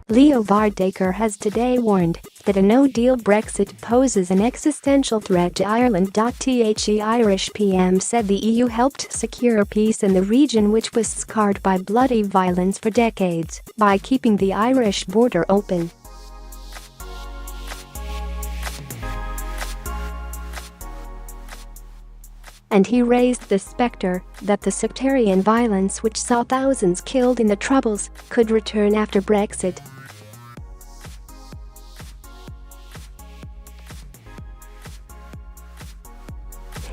Leo Vardakar has today warned that a no-deal Brexit poses an existential threat to Ireland.The Irish PM said the EU helped secure peace in the region which was scarred by bloody violence for decades by keeping the Irish border open. And he raised the spectre that the sectarian violence which saw thousands killed in the Troubles could return after Brexit.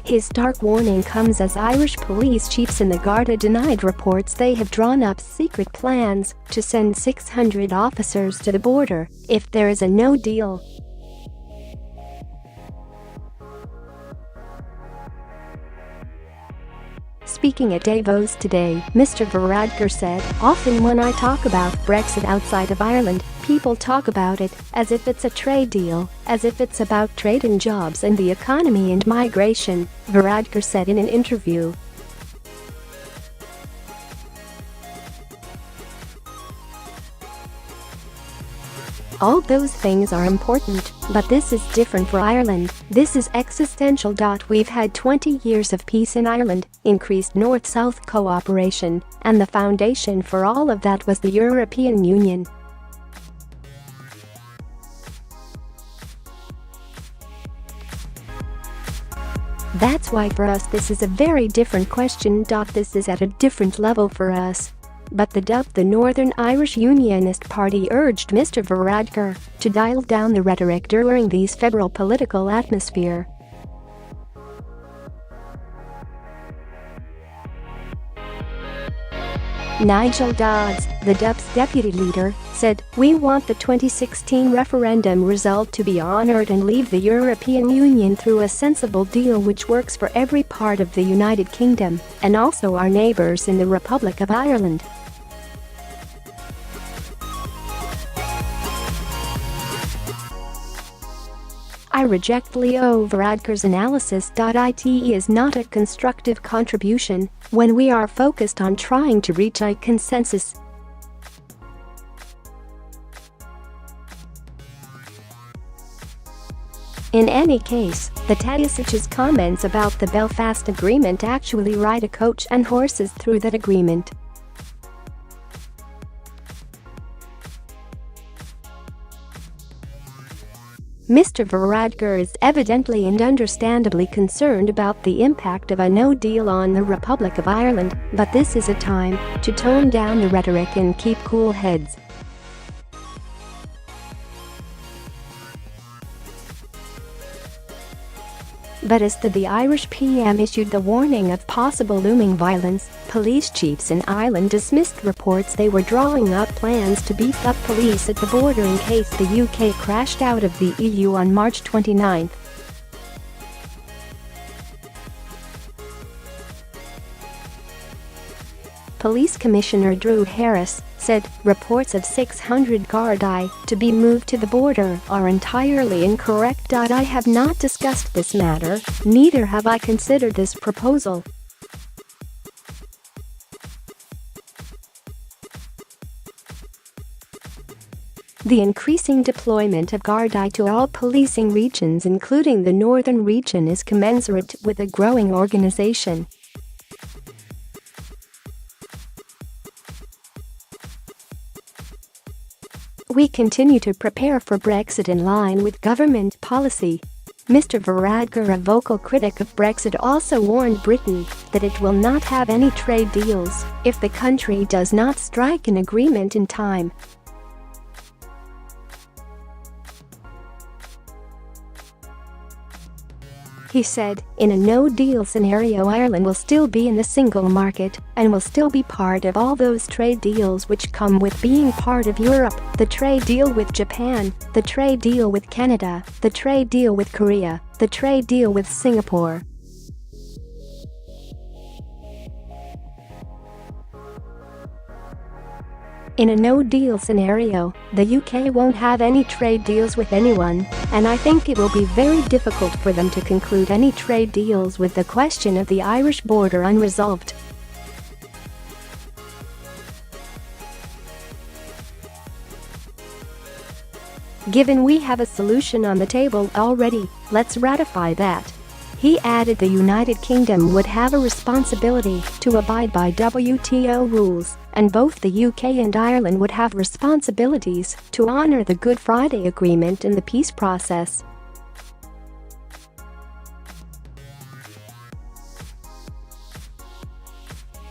His stark warning comes as Irish police chiefs in the Garda denied reports they have drawn up secret plans to send 600 officers to the border if there is a no deal. Speaking at Davos today, Mr. Varadkar said, "Often when I talk about Brexit outside of Ireland, people talk about it as if it's a trade deal, as if it's about trade and jobs and the economy and migration," Varadkar said in an interview. All those things are important, but this is different for Ireland. This is existential. We've had 20 years of peace in Ireland, increased North-South cooperation, and the foundation for all of that was the European Union. That's why for us this is a very different question. This is at a different level for us. But the Northern Irish Unionist Party urged Mr. Varadkar to dial down the rhetoric during these febrile political atmosphere. Nigel Dodds, the DUP's deputy leader, said, "We want the 2016 referendum result to be honoured and leave the European Union through a sensible deal which works for every part of the United Kingdom and also our neighbours in the Republic of Ireland." I reject Leo Varadkar's analysis. It is not a constructive contribution when we are focused on trying to reach a consensus. In any case, the Tadeusz's comments about the Belfast Agreement actually ride a coach and horses through that agreement. Mr. Varadkar is evidently and understandably concerned about the impact of a no deal on the Republic of Ireland, but this is a time to tone down the rhetoric and keep cool heads. But as the Irish PM issued the warning of possible looming violence, police chiefs in Ireland dismissed reports they were drawing up plans to beef up police at the border in case the UK crashed out of the EU on March 29. Police Commissioner Drew Harris said reports of 600 Gardaí to be moved to the border are entirely incorrect. I have not discussed this matter, neither have I considered this proposal. The increasing deployment of Gardaí to all policing regions including the northern region is commensurate with a growing organization. We continue to prepare for Brexit in line with government policy. Mr. Varadkar, a vocal critic of Brexit, also warned Britain that it will not have any trade deals if the country does not strike an agreement in time. He said, in a no-deal scenario Ireland will still be in the single market and will still be part of all those trade deals which come with being part of Europe, the trade deal with Japan, the trade deal with Canada, the trade deal with Korea, the trade deal with Singapore. In a no-deal scenario, the UK won't have any trade deals with anyone, and I think it will be very difficult for them to conclude any trade deals with the question of the Irish border unresolved. Given we have a solution on the table already, let's ratify that. He added the United Kingdom would have a responsibility to abide by WTO rules, and both the UK and Ireland would have responsibilities to honour the Good Friday Agreement in the peace process.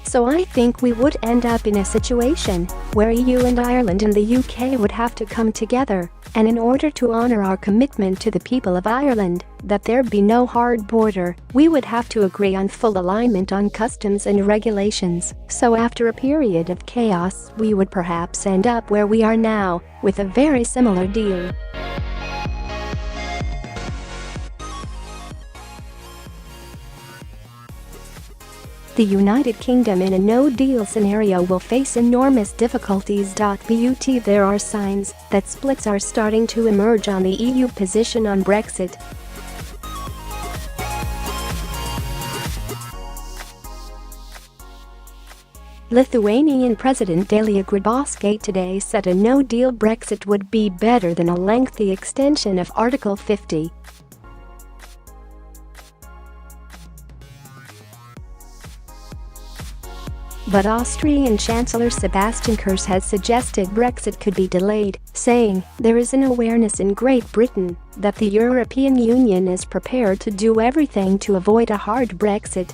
So I think we would end up in a situation where EU and Ireland and the UK would have to come together, and in order to honour our commitment to the people of Ireland that there be no hard border, we would have to agree on full alignment on customs and regulations. So after a period of chaos, we would perhaps end up where we are now, with a very similar deal. The United Kingdom in a no-deal scenario will face enormous difficulties. But there are signs that splits are starting to emerge on the EU position on Brexit. Lithuanian President Dalia Grybauskaitė today said a no-deal Brexit would be better than a lengthy extension of Article 50. But Austrian Chancellor Sebastian Kurz has suggested Brexit could be delayed, saying there is an awareness in Great Britain that the European Union is prepared to do everything to avoid a hard Brexit.